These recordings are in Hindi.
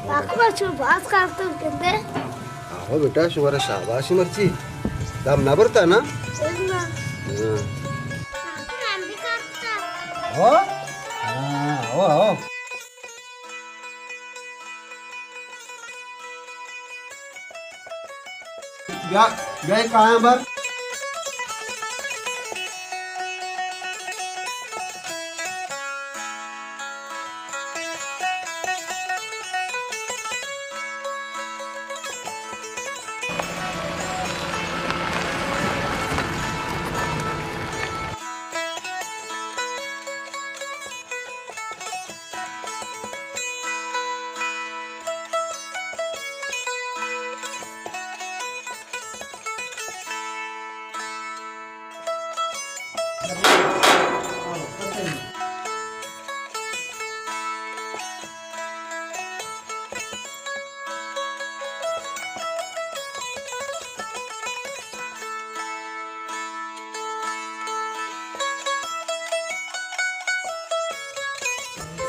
aku baru bahas kartu kente. हो बेटा शुगर शाबाशी मर्ची दाम ना बरता ना Enggak. हाँ Aku nanti kartu. हो हाँ हो क्या गए कहाँ हैं बार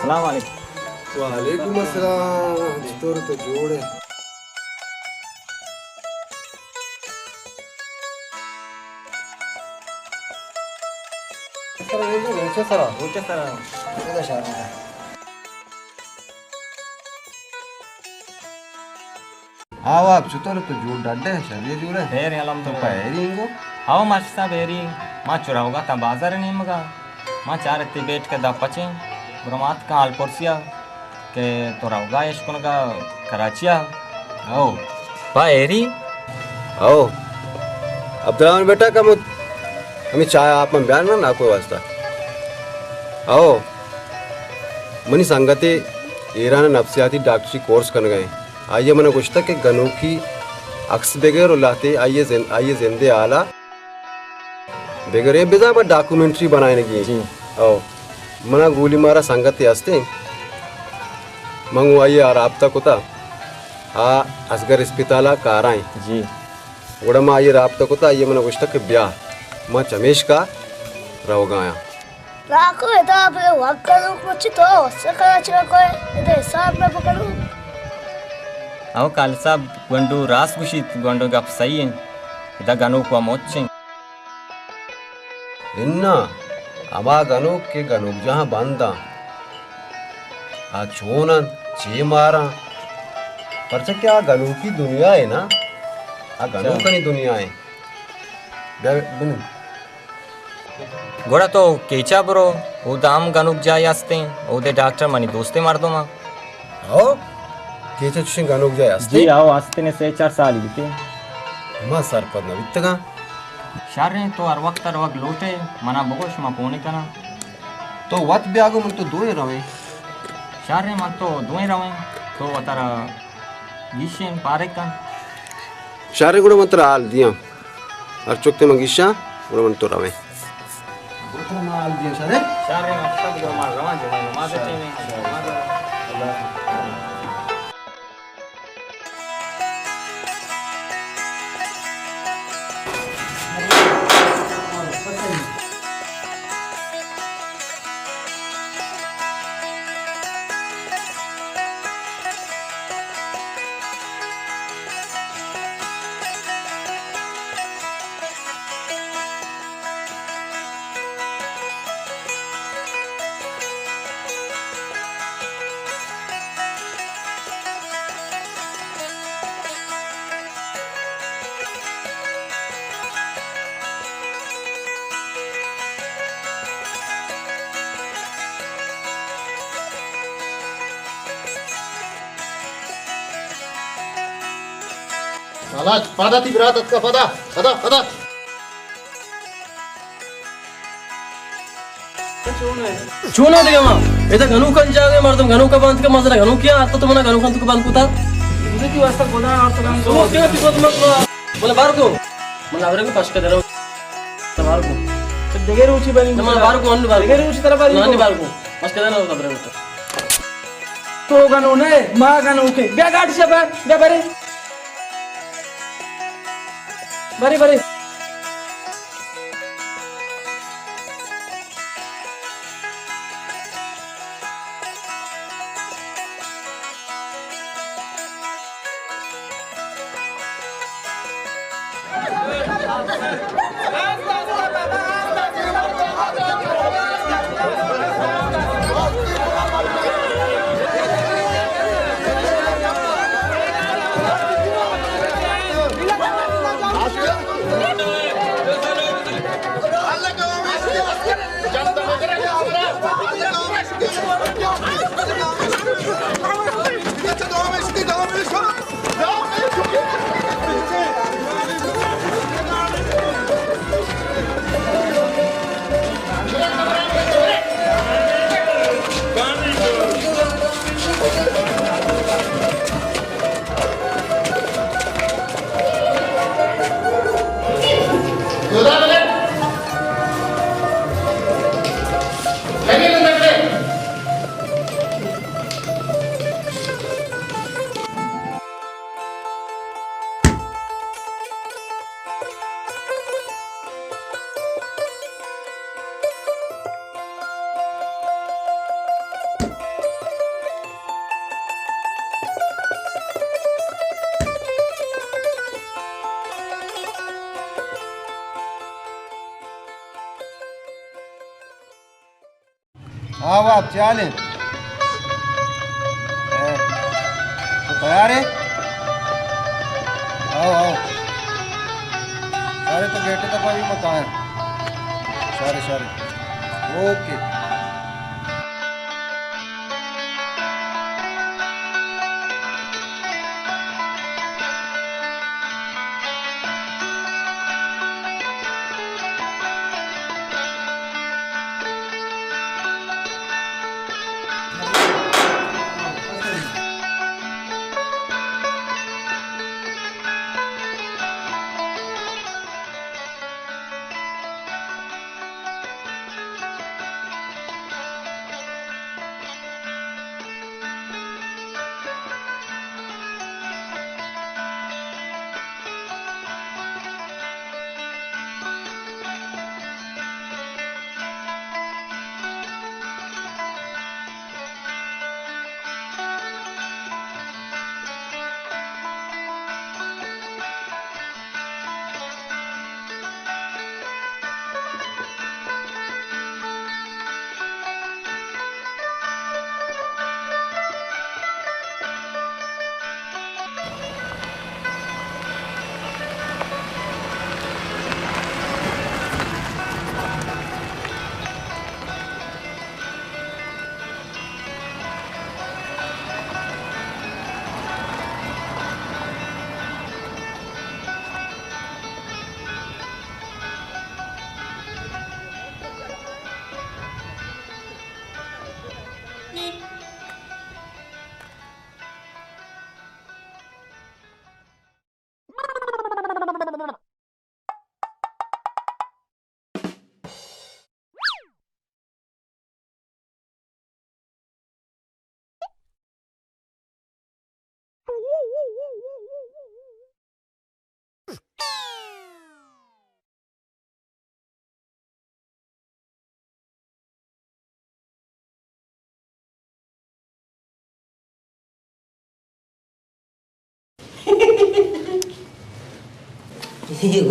सलाम वालेकुम। वालेकुम अस्सलाम चितौर तो जोड़े सरा ऊंचे सर हाँ आप चितौर तो जोड़ डाटे शरीर जोड़े ಬೇರೆ ಎಲ್ಲ तो पैरिंगो ಅವ ಮಸ್ತ ಬೇರಿ ಮಾ ಚುರಾವುಗ ತ ಬಾಜಾರ ನಿಮಗ ಮಾ ಚಾರತಿ ಬೇಟ್ के दपचे ब्रह्मात का अलपोर्सिया के तोराउगा यशकुनगा कराचिया आओ बा एरी आओ अब्दुलरहमान बेटा का मुझ हमें चाय आप में बयान ना कोई वास्ता आओ मनी संगते ईरान नफ्सियाती डॉक्टरी कोर्स करने गए आइए मैंने कुछ तक कि गनों की अक्स बगैर लाते आइए जिंदे आला बगैर ये बिजा पर डॉक्यूमेंट्री बनाने की जी आओ मना गोली मारा संगते हंसते मंगू आइए और आप तक होता हाँ असगर अस्पताला काराएं जी उड़मा आइए रात तक होता आइए मैंने कुछ तक ब्याह माँ चमेश का रहोगाया Aku itu apa ya? Waktu macam tu, sekarang cakap kau itu hisab berapa kalau? ಅವ ಕಾಲ್ಸ ಗೊಂಡು ರಾಸ್ ಗುಶಿತ್ ಗೊಂಡು ಗಪ್ ಸೈ ಇದ ಗನು ಕೊ ಮೊಚ್ಚೆ इन्ना अमा गनों के गनों जहाँ बांधा आ छोना चे मारा पर से क्या गनों की दुनिया है ना आ गनों का नहीं दुनिया है बिन गोड़ा तो केचा ब्रो वो दाम गनुक जाय असते ओदे डॉक्टर मनी दोस्ते मार दो मां आओ केचे चुशिंग गनों जाए अस्ते जी आओ आस्ते ने से 4 साल बीते मा सर पर न वित्तगा शारे तो हर वक्त लोटे मना बगोश मा पोने कना तो वत ब्यागो मन तो दो ही रहे शारे मन तो दोए रवे तो अतारा गिशेन पारे कन शारे गुड़ा मंत्र आल दिया और चुकते मंगिशा गुड़ा मंत्र रवे गुड़ा माल दिया शारे शारे मन सब गो मार रवा जो मा देते में साला pada ti berat ka pada चूना देगा मां इधर घनू कन जागे मार तुम घनू का बांध के मजरा घनू क्या आता तो मना घनू कन तुक बांध पुता मुझे की वास्ता गोदा और तो क्या की बात मत बोले बाहर को मला आवरे को पास के दरो बाहर को देगे रुचि बनी मला बाहर को अन्य बाहर देगे रुचि तरफ बाहर को पास के दरो तबरे तो घनू ने मां घनू के बे गाठ से बे बरे बरे बरे हाँ बाप चाले तो तैयार है आओ आओ सारे तो गेट तक भी मत आए सारे सारे ओके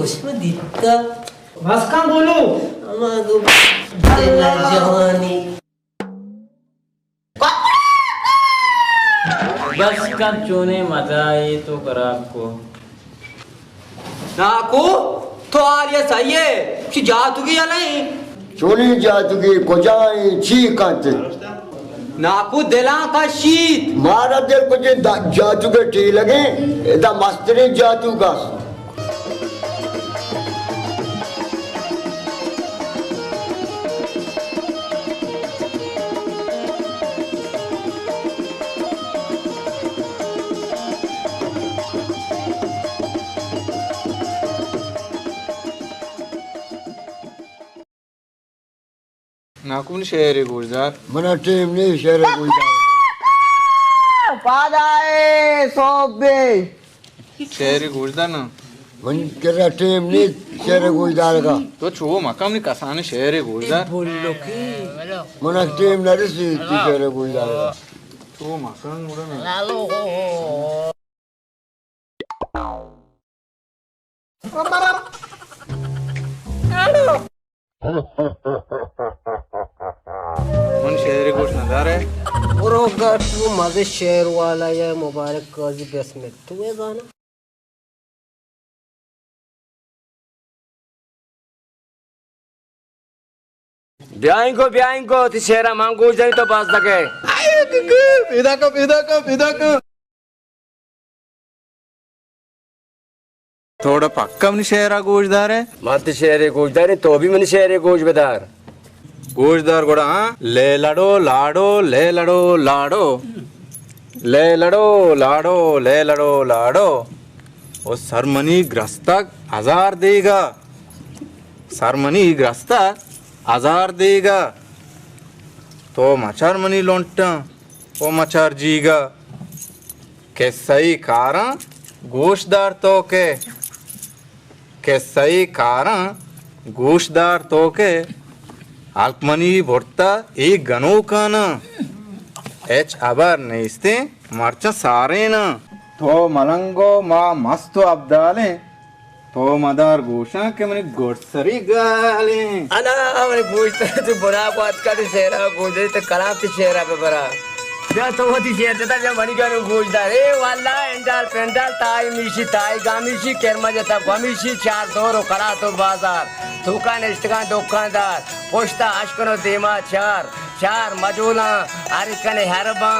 उसमें दिखता बस कहाँ बोलो हमारे जवानी बस कब चोने मजा आए तो करा आपको नाकू तो आर्य सही है कि जातुगी या नहीं चोरी जातुगी कोजाई ची कांते नाकू दिला का शीत मारा दिल कुछ जातुगे टी लगे इदा मस्तरी जातु का नाकून शेर गुलजार मना टीम नहीं शेर गुलजार पादाए सोबे शेर गुलजार ना मन तेरा टीम नहीं शेर गुलजार का तो छो मकाम ने कसाने शेर गुलजार मना टीम नहीं सी शेर गुलजार का छो मकाम मुड़ा में मन शेर गोश्त ना दार है और अगर तू मजे शेर वाला या मुबारक काजी बेस में तू है गाना ब्याइन को ती शेरा मांगू जाए तो बाज लगे पिदा को थोड़ा पक्का मन शेरा गोश्तदार है मत शेरे गोजदार तो भी मन शेरे गोजबेदार गोश्तदार गोड़ा हाँ ले लड़ो लाड़ो ले लड़ो लाड़ो ले लड़ो लाड़ो ले लड़ो लाड़ो और सरमनी ग्रस्तक हजार देगा सरमनी ग्रस्तक हजार देगा तो मचार मनी लौटा वो मचार जीगा के सही कारा गोश्तदार तो के सही कारा गोश्तदार तो के अल्पमनी भोरता एक गनो का ना एच अबर नहीं मर्चा सारे ना तो मलंगो माँ मस्तो अब्दाले तो मदार गोशा के मने गोडसरी गाले अना मैंने पूछता तू बुरा बात का तो शेरा गोजे तो कलाम तो शेरा पे बरा या तो वो ती शेर देता जब बनी का गोजदार ए वाला एंडाल पेंडाल ताई गामीशी केरमा जता गामीशी चार दोरो करा तो बाजार दुकान इष्टकान दुकानदार पोस्ता आशकनो देमा चार मजूला आरी कने हरबा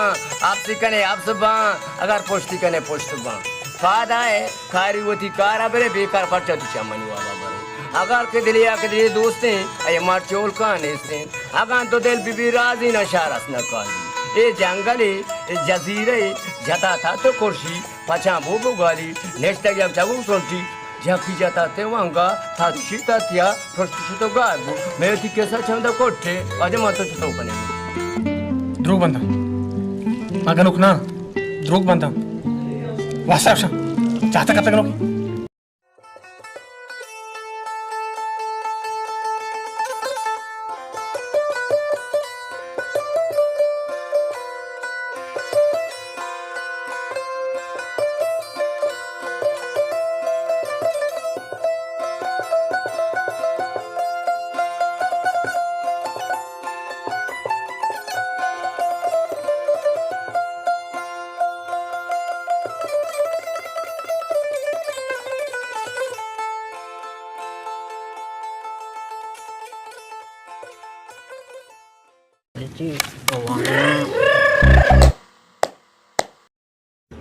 आपसी कने आपसबा अगर पोस्ती कने पोस्टबा फायदा है खारी होती कार बरे बेकार खर्चा दिशा मनी वाला बरे अगर के दिले दोस्त हैं मार चोल का नेस्ते अगर तो दिल बीबी राजी न शारस न काली ये जंगले जजीरे जता था तो कुर्सी पछा भूबू गाली नेक्स्ट जब जगू सोंटी जबकि जता ते वंगा था शीता तिया प्रस्तुत तो गाबू मैं ती कैसा छंदा कोठे अजे मत तो बने ध्रुव बंदा मगन उकना ध्रुव बंदा वासा चाहता कब तक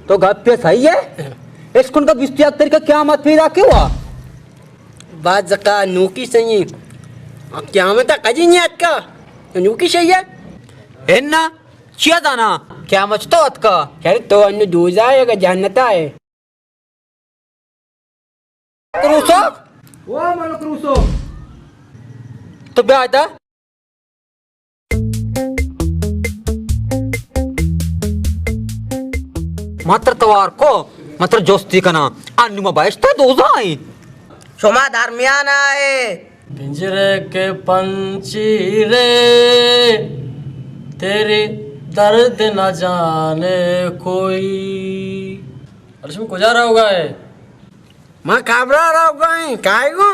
तो गप्पे सही है इसको का बिस्तियाक तरीका क्या मत फिरा क्यों हुआ बात जका नूकी सही क्या मत कजी नहीं अटका नूकी सही है एन्ना चिया दाना क्या मच तो अटका यार तो अन्य दूजा है जन्नता है क्रूसो वो मनो क्रूसो तो बेटा मात्र तवार को मात्र जोस्ती कना अन्नुमा बाइस्ता दोजा आई शोमा दरमियान आए पिंजरे के पंछी रे तेरे दर्द न जाने कोई अरे इसमें कुछ रहा होगा है माँ काबरा रहा होगा है काय गो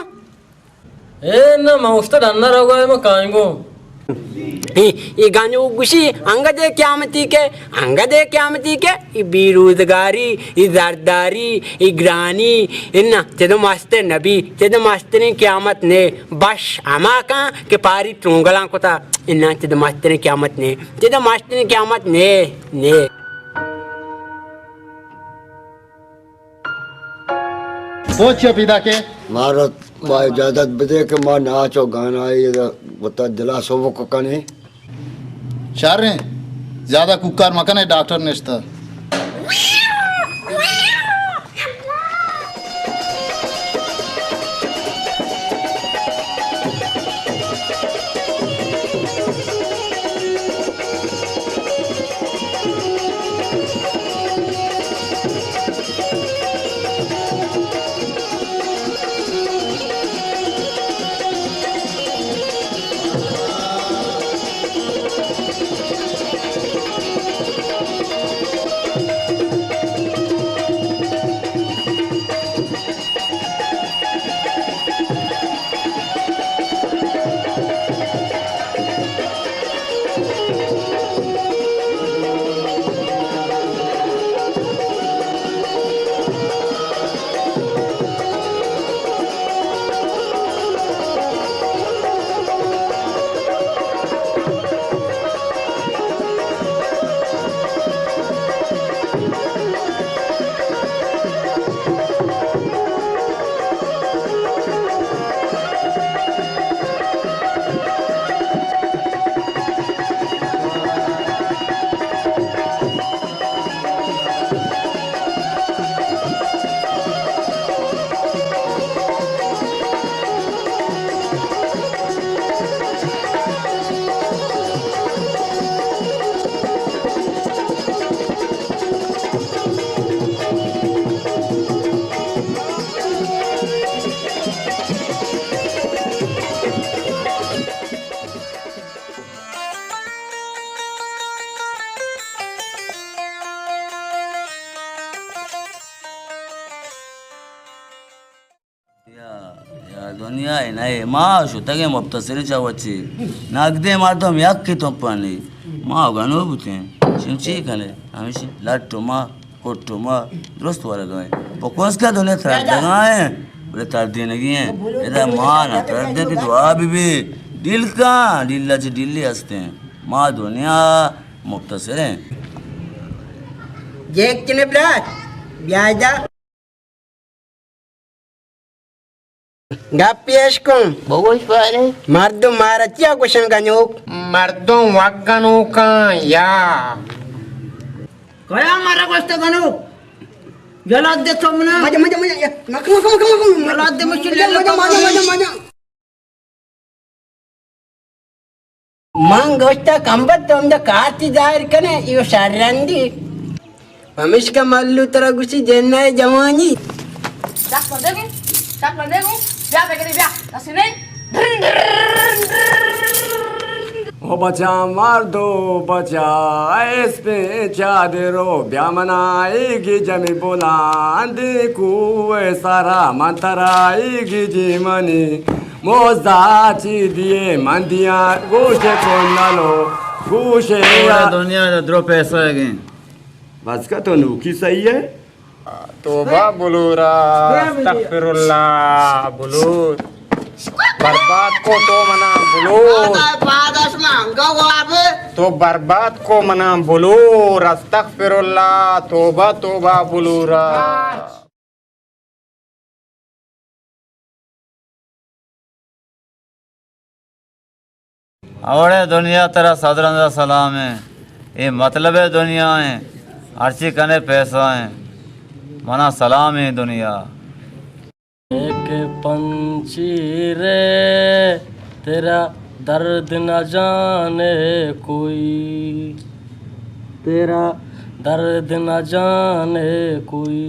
ए ना मैं उसका डरना रहा होगा है मैं काय गो ये गाने गुशी अंगदे क्यामती के ये बेरोजगारी ये जरदारी ये ग्रानी इन्ना चेदो मास्टर नबी चेदो मास्टर ने क्यामत ने बश अमा का के पारी ट्रोंगला को था इन्ना चेदो मास्टर ने क्यामत ने पहुंचे पिता के मारो माँ इजाजत बदे के माँ नाचो गाना ये बता दिला सोवो को कने चार रहे ज्यादा कुकर मकन है डॉक्टर नेस्ता दुनिया है नाही मा शुतगे मुबतसिरी चावची नागदे मारतो याक्की तोपणी मा गनो बुते शिंची कने आमिशी लाटो मा कोटो मा दुरुस्त वाला गए पकोस का दुनिया त्रास लगाए बोले तार देने की है इधर मां ना त्रास दे की दुआ बीबी दिल का दिल्लाची दिल्ली असते हैं मां दुनिया मुबतसिर है Jek kene berat. Biaja. Gapieskum. Bagus pare Mardo maratia question ganyuk. मर्दों वागनों का या Kaya mara kosta ganuk. Jalad de somna. Maja ya. Mak. Jalad de mushkil maja. Mang gosta kambat tom da kaati dair kane iyo sharrandi. Pamishka mallu tara gusi jenna jawani. Tak pandegu. Biar begini biar. Kasini. ओ बचा मार दो बचा इस पे चादरो ब्यामनाएगी जमी बोलांदी कुए सारा मंतराएगी जीमनी मोजाची दिए मंदिया गोशे को नलो गोशे दुनिया में द्रो पैसा है बस का तो नूकी सही है तोबा बुलूरा अस्तगफिरुल्लाह बुलूर बर्बाद को तो मना बुलूर तो बर्बाद को मना बुलूर अस्तगफिरुल्लाह तोबा बुलूरा आवड़े दुनिया तेरा सदरंदा सलाम है ये मतलब है दुनिया है अर्ची कने पैसा है मना सलाम है दुनिया एक पंछी रे तेरा दर्द न जाने कोई तेरा दर्द न जाने कोई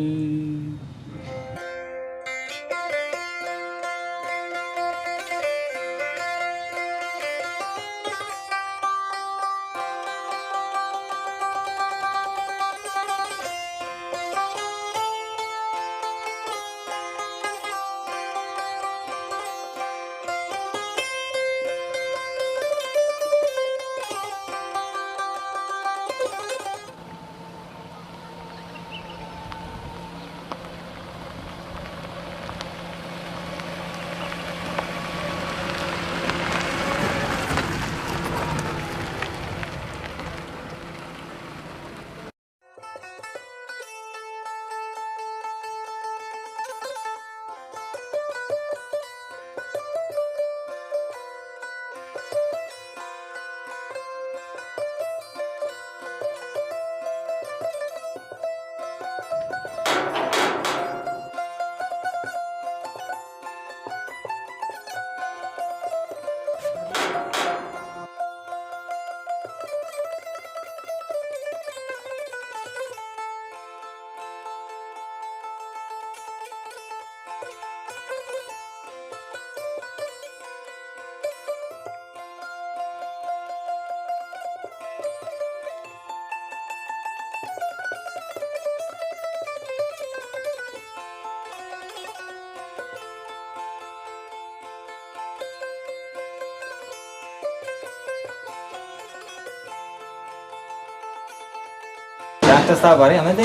डॉक्टर साहब आ रहे हमें दे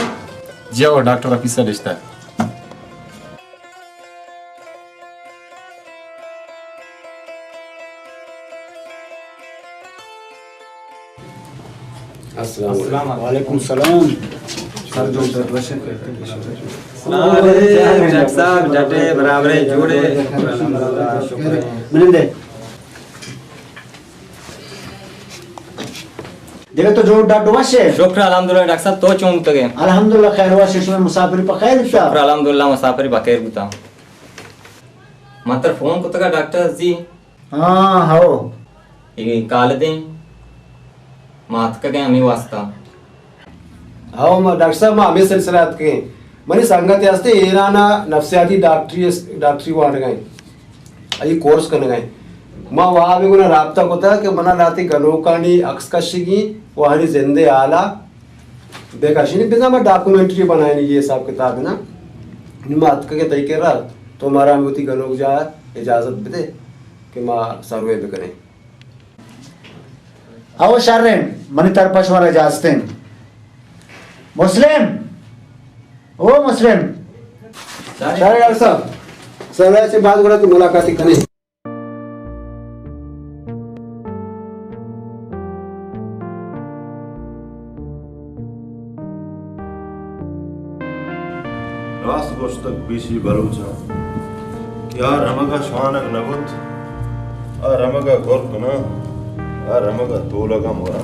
जाओ डॉक्टर ऑफिसर रिश्ता है अस्सलाम वालेकुम सलाम डॉक्टर साहब डटे बराबर जोड़े मिलिंदे देखो तो जो डॉक्टर वाशे शुक्र अल्हम्दुलिल्लाह डॉक्टर साहब तो चूमते गए अल्हम्दुलिल्लाह खैर वाशे इसमें मुसाफिर पर खैर था शुक्र अल्हम्दुलिल्लाह मुसाफिर बखैर बुता मात्र फोन को तका डॉक्टर जी हां हो ये काल दे मात का गए हमें वास्ता हाओ मा डॉक्टर साहब मा हमें सिलसिलात के मनी संगत असते ईराना नफ्सियाती डॉक्टरी वाण गए आई कोर्स करने गए माँ वहाँ भी गुना राब्ता होता कि मना लाती गनोकानी अक्स कशिगी वहाँ जिंदे आला बेकाशी नहीं बिना मैं डॉक्यूमेंट्री बनाए नहीं ये सब किताब है ना निमात के तय के रहा तो हमारा मोती गनोक जा इजाज़त भी दे कि माँ सर्वे भी करें। आओ शारे मनी तरपश वाला इजाजत मुस्लिम ओ मुस्लिम शारे डॉक्टर साहब सर्वे से बात करा तो मुलाकात ही करें। रास गोश्तक बीसी बलूचा यार हमगा श्वानक नगुत और हमगा गोर्क ना और हमगा तोलगा मोरा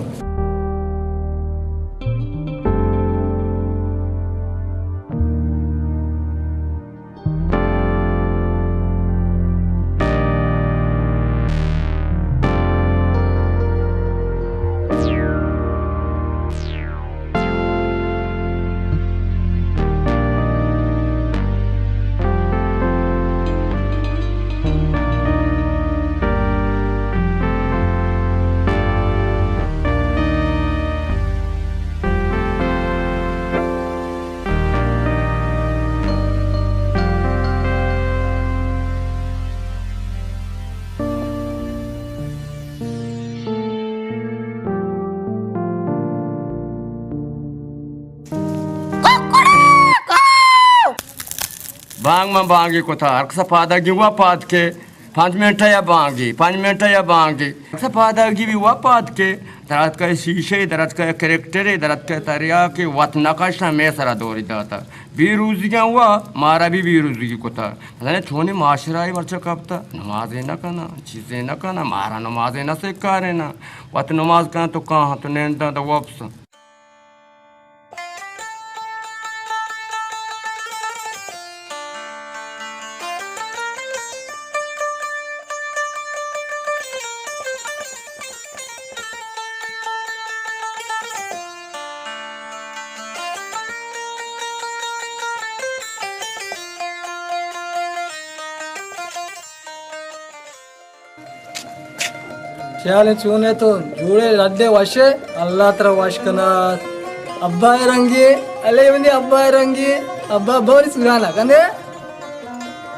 बांग में बांगी को था अक्सर पादा की हुआ पाद के 5 मिनट या बांगी 5 मिनट या बांगी अक्सर पादा की भी हुआ पाद के दरत का शीशे दरत का करेक्टर दरत का तरिया के वत नकाश में सरा दौरी जाता बेरोजगियाँ हुआ मारा भी बेरोजगी को था मैंने छोने माशरा ही वर्चा कब था नमाजें न करना चीज़ें न करना मारा नमाजें न से करे ना वत नमाज करना तो कहाँ तो नैंदा तो वापस ख्याल चूने तो जूड़े रद्दे वशे अल्लाह तरह वश कना अब्बा रंगी अले बंदी अब्बा रंगी अब्बा बोरी सुराना कने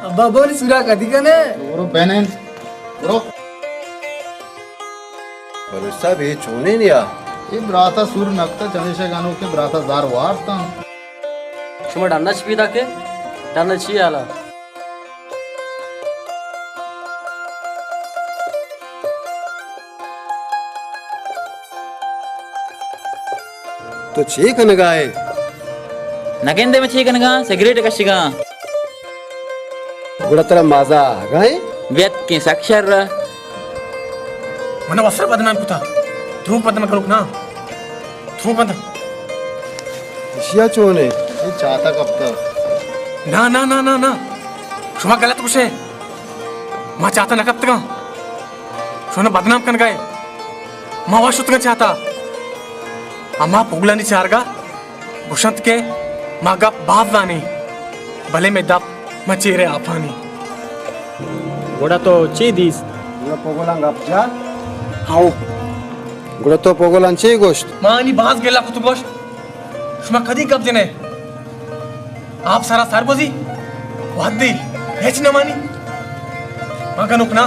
अब्बा बोरी सुरा कदी कने ओरो बेनेन ओरो पर सब ये चोने नहीं आ ये ब्राता सुर नक्ता चंदेशा गानो के ब्राता दार वारता शुमा डन्ना छिपीदा के डन्ना छी आला तो चीख नगाए नगेंदे में चीख नगा सिगरेट कशिगा गुड़तरा माजा गाए व्यत के साक्षर मन वस्त्र बदनाम कुता धूप बदनाम करूक ना धूप बदनाम शिया चोने ये चाहता कब तक ना ना ना ना ना शुमा गलत कुछ है माँ चाहता न कब तक शुमा बदनाम कन गए माँ वाशुत का चाहता अम्मा पुगलानी चारगा गुशंत के मागा बाप वानी भले में दप मचेरे आफानी गोड़ा तो ची दीस गुड़ा पोगोलांग अपजा हाउ गुड़ा तो पोगोलांग ची गोश्त मानी बाज गेला कुतु गोश्त शुमा कदी कब जने आप सारा सारबोजी वादी हेच न मानी मागा नुकना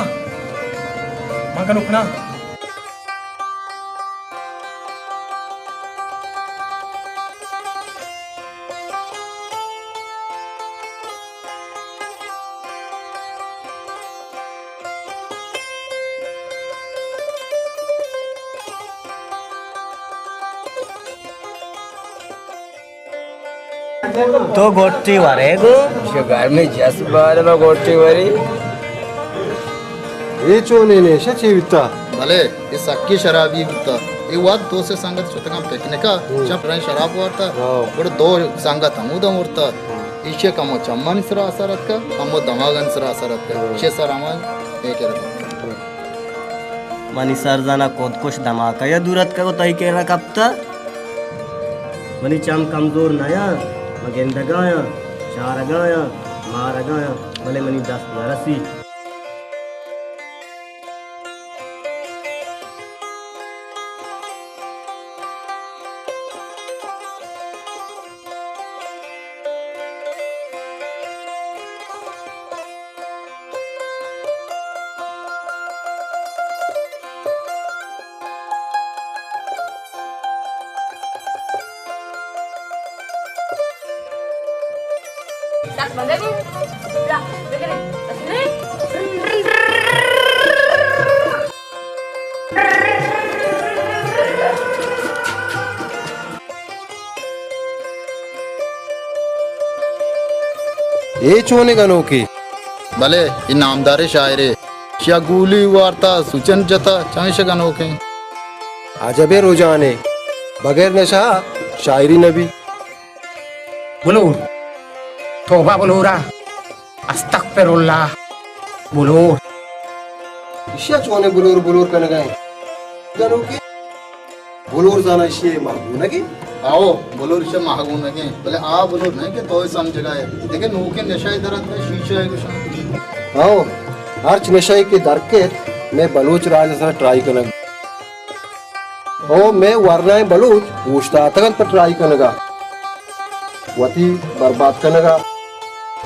तो गोटी वारे गो घर में जस बार में गोटी वारी ये चोने ने शचीविता भले ये सक्की शराबी होता ये वाद दो से संगत चुतका फेंकने का जब रंग शराब वारता बड़े दो संगत हम उधम उड़ता इसे कमो चम्मन सरा असरत का कमो दमागन सरा असरत का इसे सर हमारे एक रखा मनी सर जाना कोद कुछ धमाका या दूरत का को तय के रखा मनी चम कमजोर नया मगेंदा गाया चार गाया मार गाया भले मनी 10 रसी ये चोने गनो की भले इनामदारे शायरे शिया गुली वार्ता सुचन जता चांश गनो के अजबे रोजाने बगैर नशा शायरी नबी बुलूर तौबा बुलूरा अस्तगफिरुल्लाह बुलूर इशिया चोने बुलूर बुलूर कन गए गनो की बुलूर जाना इशिये मालूम ना की आओ बोलो ऋषभ महागुण लगे बोले आ बोलो नहीं कि तो समझ गए लेकिन नूखे नशा दरद में शीशा है कुछ आओ हर नशे की दरके मैं बलूच राज से ट्राई करना ओ मैं वरना बलूच पूछता तक पर ट्राई करनेगा वती बर्बाद करनेगा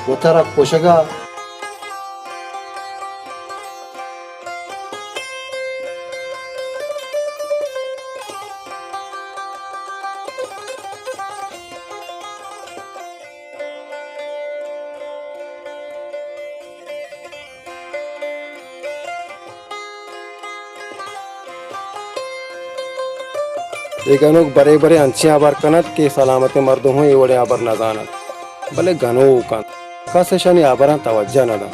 वो तेरा पोषेगा एक अनोक बड़े बड़े अंशियां आबर कनत के सलामत मर्द हूँ ये बड़े आबर न जानत भले घनो कन कस शनि आबरा तवज्जा न दा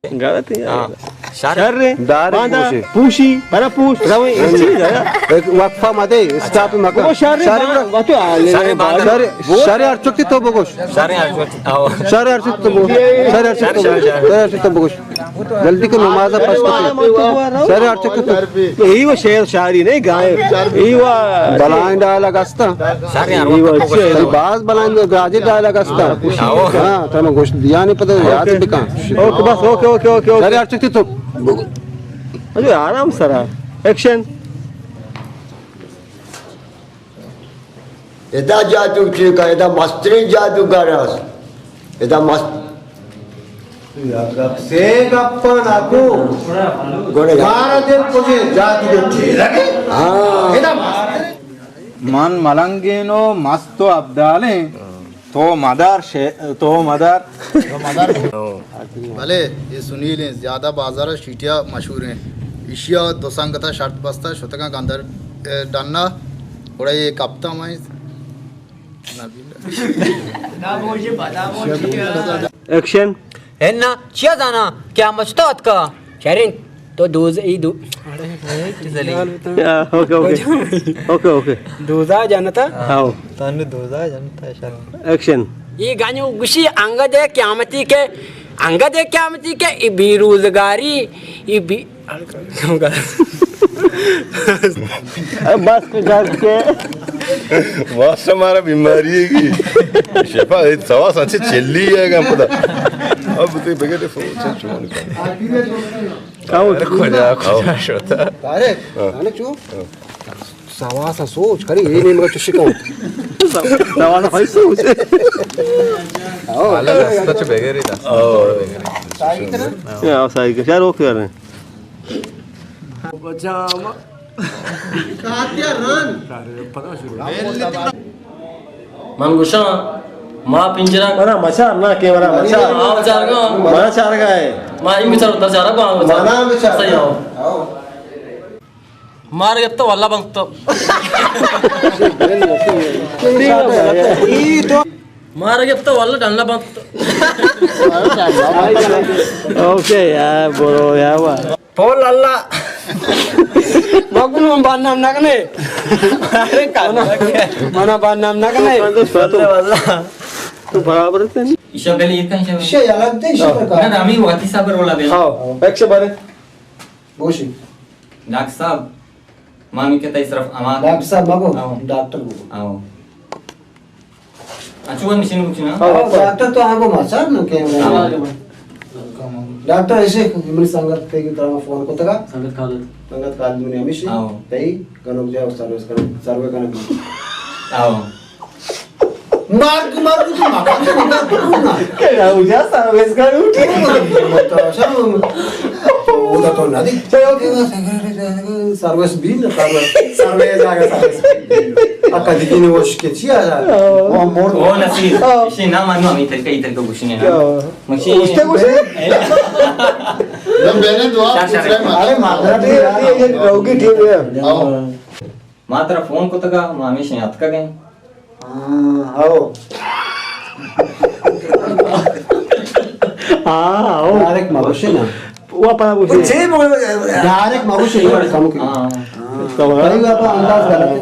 गलत है यार शर दार पूशी बरा पूश रवे एक वक्फा मध्ये स्टॉप मका वो शर वातो शर अर्चुक्ति तो बगोश शर अर्चुक्ति शर अर्चुक्ति तो बगोश जल्दी को नमाज पढ़ते शर अर्चुक्ति यही वो शेर शायरी नहीं गाय यही वो बलाइन डायलॉग असता शर यार बाज बलाइन गाजी डायलॉग असता हां तने गोश्त दिया नहीं पता याद भी का ओके बस ओके शर अर्चुक्ति तो अरे आराम सरा एक्शन एदा जादू का एदा मस्त्री जादू करस एदा मस्त से गप्पा नाकू गोड़े मारा दिल मुझे जादू के लगे हां एदा मन मलंगेनो मस्तो अब्दाले तो मदार भले ये सुनील हैं ज्यादा बाजार शीटिया मशहूर हैं एशिया दो संगता शर्ट बस्ता शतका गंदर डालना थोड़ा ये कप्ता में एक्शन है ना चिया जाना क्या मचता का शरीन तो दूज ई दू ओके ओके दूजा जनता हां तने दोजा जनता शर एक्शन ये गाने गुशी अंगद है क्यामती के ई बेरोजगारी ई बी बस के बस हमारा बीमारी है की शेफा सवा सच्ची चेल्ली है का पता अब तो बगैर फोन चोन आओ खोजा शोता अरे अने चू सवासा सोच करी ये नहीं मगर शिकाऊ सवासा भाई सोच Alla restaci begeri da. Ya sahi ke shar ok yaar. Man gusha ma pinjara Mana machar na ke mana machar. हाँ बेचारा को Mana char ka hai. माँ इन बेचारा बेचारा को Mana machar. सही आओ मार गया तो वाला बंग तो मार गया तो वाला डंडा बंग तो Okay ya bro ya wa. Paul Allah. Bagus membanam nak ni. Mana banam nak ni? Tu barabar te nahi. Isha गली इतना Isha Şey alak değil, şey ना bırak. ना मी वाती साबर बोला बे Ao. Ekse bare. Boşu. Doctor साहब मामी के तई तरफ आवाज Doktor sahab bago. आओ Doktor bago. आओ अचुवन मशीन कुछ ना Doktor तो आगो masar na ke. Doktor ऐसे हमारी संगत पे की तरह फोन को तका. संगत खालत संगत काल में हमेशा. आओ तई कनो जाओ सर्विस करो सर्वे करने. आओ मार तू माका से निकाल ना. Kaya uja service ka uti. तो सब उधर तो नदी. सर्विस भी ना सर्वे जाएगा सर्विस. अक्का दिखने वो शिकेची आ जाए. वो मोड़. ओ नसीब इसे ना मानो अमी थे कई तरह को कुछ नहीं है मशीन Uste kuch. जब मैंने दुआ दूसरे अरे माता भी ये रहोगी ठीक है. आओ माँ तेरा फोन को तका मामी से याद कर गए आओ. आओ. डायरेक्ट मागुशी ना. Wa pa busi. डायरेक्ट मागुशी नहीं काम की. हाँ कई बार तो अंदाज गलत.